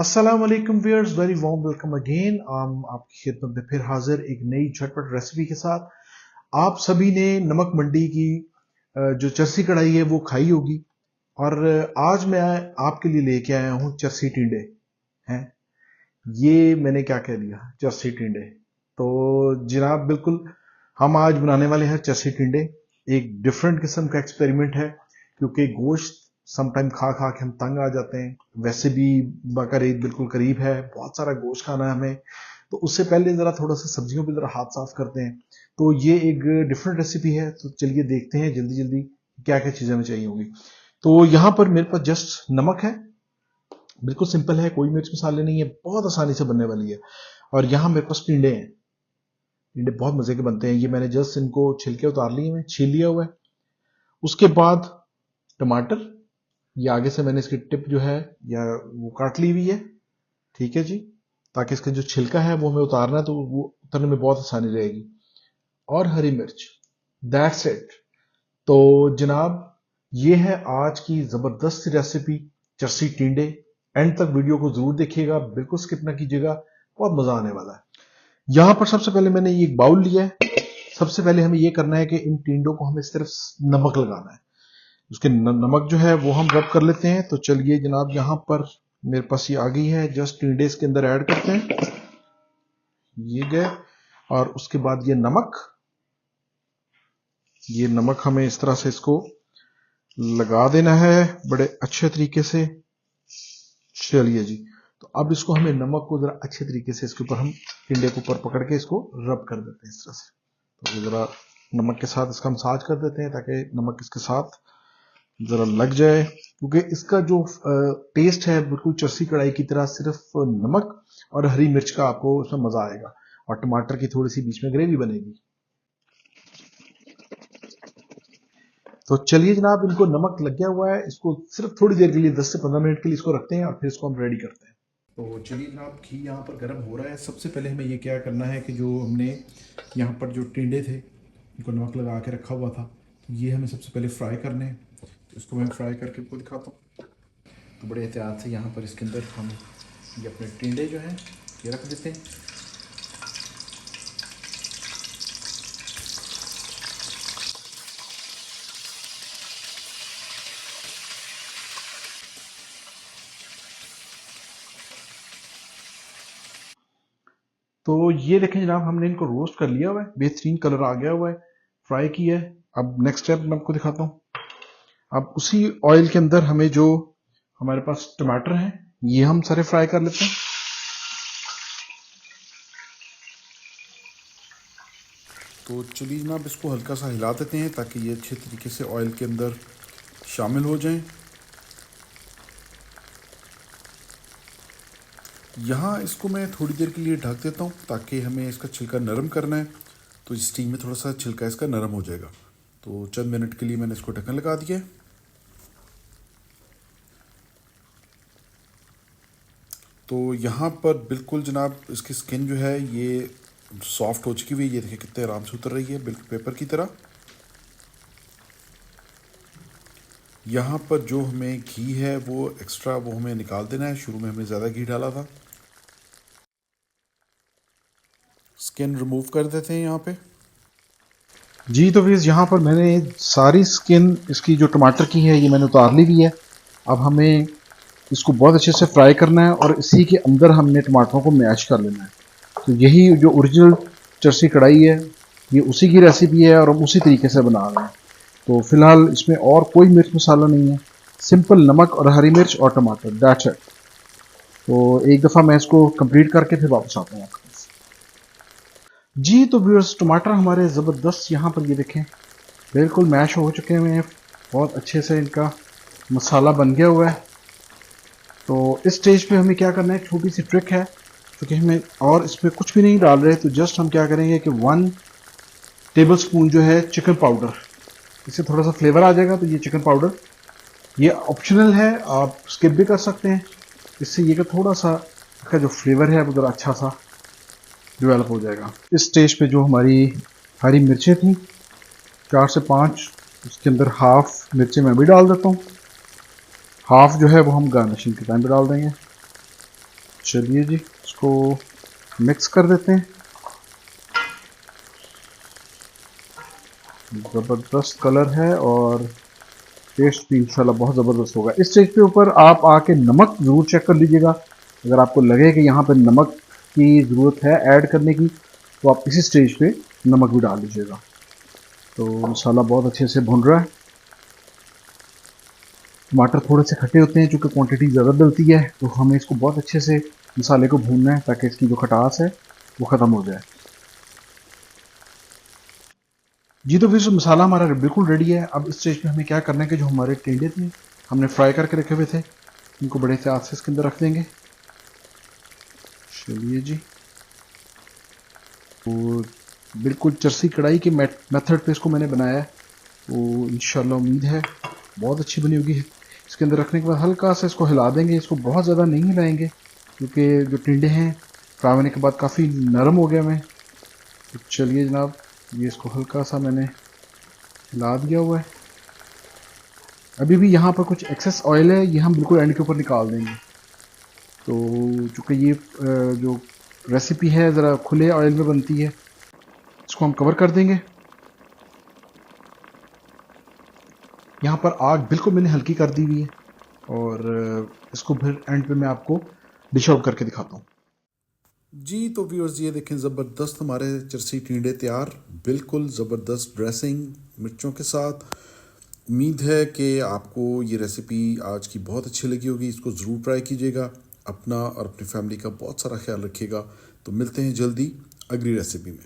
अस्सलाम वालेकुम viewers, very warm welcome again. आपकी खिदमत में फिर हाजिर एक नई झटपट रेसिपी के साथ। आप सभी ने नमक मंडी की जो चरसी कढ़ाई है वो खाई होगी, और आज मैं आपके लिए लेके आया हूँ चरसी टिंडे हैं। ये मैंने क्या कह दिया, चरसी टिंडे। तो जनाब बिल्कुल हम आज बनाने वाले हैं चरसी टिंडे। एक डिफरेंट किस्म का एक्सपेरिमेंट है, क्योंकि गोश्त समटाइम खा खा के हम तंग आ जाते हैं। वैसे भी बकर ईद बिल्कुल करीब है, बहुत सारा गोश्त खाना है हमें, तो उससे पहले जरा थोड़ा सा सब्जियों पे जरा हाथ साफ करते हैं। तो ये एक डिफरेंट रेसिपी है, तो चलिए देखते हैं जल्दी जल्दी क्या क्या चीजें हमें चाहिए होंगी। तो यहाँ पर मेरे पास जस्ट नमक है, बिल्कुल सिंपल है, कोई मिर्च मसाले नहीं है, बहुत आसानी से बनने वाली है। और यहाँ मेरे पास टिंडे हैं। टिंडे बहुत मजे के बनते हैं। ये मैंने जस्ट इनको छिलके उतार लिए हैं, छील लिया हुआ है। उसके बाद टमाटर, ये आगे से मैंने इसकी टिप जो है या वो काट ली हुई है, ठीक है जी, ताकि इसका जो छिलका है वो हमें उतारना है, तो वो उतारने में बहुत आसानी रहेगी। और हरी मिर्च, दैट्स इट। तो जनाब ये है आज की जबरदस्त रेसिपी, चरसी टिंडे। एंड तक वीडियो को जरूर देखिएगा, बिल्कुल स्किप ना कीजिएगा, बहुत मजा आने वाला है। यहां पर सबसे पहले मैंने ये एक बाउल लिया है। सबसे पहले हमें ये करना है कि इन टिंडों को हमें सिर्फ नमक लगाना है। उसके नमक जो है वो हम रब कर लेते हैं। तो चलिए जनाब, यहां पर मेरे पास ये आ गई है, जस्ट टिंडे इसके अंदर ऐड करते हैं। ये गए, और उसके बाद ये नमक हमें इस तरह से इसको लगा देना है बड़े अच्छे तरीके से। चलिए जी, तो अब इसको हमें नमक को जरा अच्छे तरीके से इसके ऊपर हम टिंडे के ऊपर पकड़ के इसको रब कर देते हैं इस तरह से। तो ये जरा नमक के साथ इसका मसाज कर देते हैं, ताकि नमक इसके साथ जरा लग जाए, क्योंकि इसका जो टेस्ट है बिल्कुल चरसी कढ़ाई की तरह, सिर्फ नमक और हरी मिर्च का आपको उसमें मजा आएगा, और टमाटर की थोड़ी सी बीच में ग्रेवी बनेगी। तो चलिए जनाब, इनको नमक लग गया हुआ है, इसको सिर्फ थोड़ी देर के लिए 10 से 15 मिनट के लिए इसको रखते हैं, और फिर इसको हम रेडी करते हैं। तो चलिए जनाब, घी यहाँ पर गर्म हो रहा है। सबसे पहले हमें ये क्या करना है कि जो हमने यहाँ पर जो टिंडे थे इनको नमक लगा के रखा हुआ था, तो ये हमें सबसे पहले फ्राई करने हैं। तो इसको मैं फ्राई करके आपको दिखाता हूँ। तो बड़े एहतियात से यहाँ पर इसके अंदर हम ये अपने टिंडे जो हैं ये रख देते हैं। तो ये देखें जनाब, हमने इनको रोस्ट कर लिया हुआ है, बेहतरीन कलर आ गया हुआ है, फ्राई किया है। अब नेक्स्ट स्टेप मैं आपको दिखाता हूँ। अब उसी ऑयल के अंदर हमें जो हमारे पास टमाटर हैं ये हम सारे फ्राई कर लेते हैं। तो चलिए जनाब, इसको हल्का सा हिला देते हैं ताकि ये अच्छे तरीके से ऑयल के अंदर शामिल हो जाएं। यहाँ इसको मैं थोड़ी देर के लिए ढक देता हूँ, ताकि हमें इसका छिलका नरम करना है, तो स्टीम में थोड़ा सा छिलका इसका नरम हो जाएगा। तो चंद मिनट के लिए मैंने इसको ढक्कन लगा दिया है। तो यहाँ पर बिल्कुल जनाब इसकी स्किन जो है ये सॉफ्ट हो चुकी हुई है, ये देखिए कितने आराम से उतर रही है, बिल्कुल पेपर की तरह। यहाँ पर जो हमें घी है वो एक्स्ट्रा वो हमें निकाल देना है। शुरू में हमने ज़्यादा घी डाला था। स्किन रिमूव कर देते हैं यहाँ पे। जी तो फिर यहाँ पर मैंने सारी स्किन इसकी जो टमाटर की है ये मैंने उतार ली हुई है। अब हमें इसको बहुत अच्छे से फ्राई करना है, और इसी के अंदर हमने टमाटरों को मैश कर लेना है। तो यही जो ओरिजिनल चरसी कढ़ाई है ये उसी की रेसिपी है, और हम उसी तरीके से बना रहे हैं। तो फिलहाल इसमें और कोई मिर्च मसाला नहीं है, सिंपल नमक और हरी मिर्च और टमाटर, दैट्स इट। तो एक दफ़ा मैं इसको कंप्लीट करके फिर वापस आता हूँ आपके पास। जी तो व्यूअर्स, टमाटर हमारे ज़बरदस्त यहाँ पर ये देखें बिल्कुल मैश हो चुके हुए हैं, बहुत अच्छे से इनका मसाला बन गया हुआ है। तो इस स्टेज पे हमें क्या करना है, छोटी सी ट्रिक है, क्योंकि हमें और इसमें कुछ भी नहीं डाल रहे, तो जस्ट हम क्या करेंगे कि 1 टेबल स्पून जो है चिकन पाउडर, इससे थोड़ा सा फ्लेवर आ जाएगा। तो ये चिकन पाउडर ये ऑप्शनल है, आप स्किप भी कर सकते हैं। इससे ये कि थोड़ा सा इसका जो फ्लेवर है वो ज़रा अच्छा सा डेवलप हो जाएगा। इस स्टेज पे जो हमारी हरी मिर्चें थी 4 से 5, उसके अंदर हाफ मिर्चें मैं भी डाल देता हूँ, हाफ जो है वो हम गार्निशिंग के टाइम पे डाल देंगे। चलिए जी, इसको मिक्स कर देते हैं। ज़बरदस्त कलर है और टेस्ट भी इंशाल्लाह बहुत ज़बरदस्त होगा। इस स्टेज पे ऊपर आप आके नमक ज़रूर चेक कर लीजिएगा। अगर आपको लगे कि यहाँ पे नमक की ज़रूरत है ऐड करने की, तो आप इसी स्टेज पे नमक भी डाल लीजिएगा। तो मसाला बहुत अच्छे से भुन रहा है। टमाटर थोड़े से खट्टे होते हैं, चूँकि क्वांटिटी ज़्यादा डलती है, तो हमें इसको बहुत अच्छे से मसाले को भूनना है ताकि इसकी जो खटास है वो ख़त्म हो जाए। जी, तो फिर मसाला हमारा बिल्कुल रेडी है। अब इस स्टेज पे हमें क्या करना है कि जो हमारे टिंडे थे, हमने फ्राई करके रखे हुए थे, इनको बड़े से हाथ से इसके अंदर रख देंगे। चलिए जी, तो बिल्कुल चरसी कढ़ाई के मेथड पे इसको मैंने बनाया है, तो इंशाल्लाह उम्मीद है बहुत अच्छी बनी होगी। इसके अंदर रखने के बाद हल्का सा इसको हिला देंगे, इसको बहुत ज़्यादा नहीं हिलाएंगे क्योंकि जो टिंडे हैं फ्राई होने के बाद काफ़ी नरम हो गया मैं। तो चलिए जनाब, ये इसको हल्का सा मैंने हिला दिया हुआ है। अभी भी यहाँ पर कुछ एक्सेस ऑयल है, ये हम बिल्कुल एंड के ऊपर निकाल देंगे। तो चूँकि ये जो रेसिपी है ज़रा खुले ऑयल में बनती है, इसको हम कवर कर देंगे। यहाँ पर आग बिल्कुल मैंने हल्की कर दी हुई है और इसको फिर एंड पे मैं आपको डिश आउट करके दिखाता हूँ। जी, तो व्यूअर्स ये देखें, ज़बरदस्त हमारे चरसी टिंडे तैयार, बिल्कुल ज़बरदस्त ड्रेसिंग मिर्चों के साथ। उम्मीद है कि आपको ये रेसिपी आज की बहुत अच्छी लगी होगी। इसको ज़रूर ट्राई कीजिएगा। अपना और अपनी फैमिली का बहुत सारा ख्याल रखिएगा। तो मिलते हैं जल्दी अगली रेसिपी में।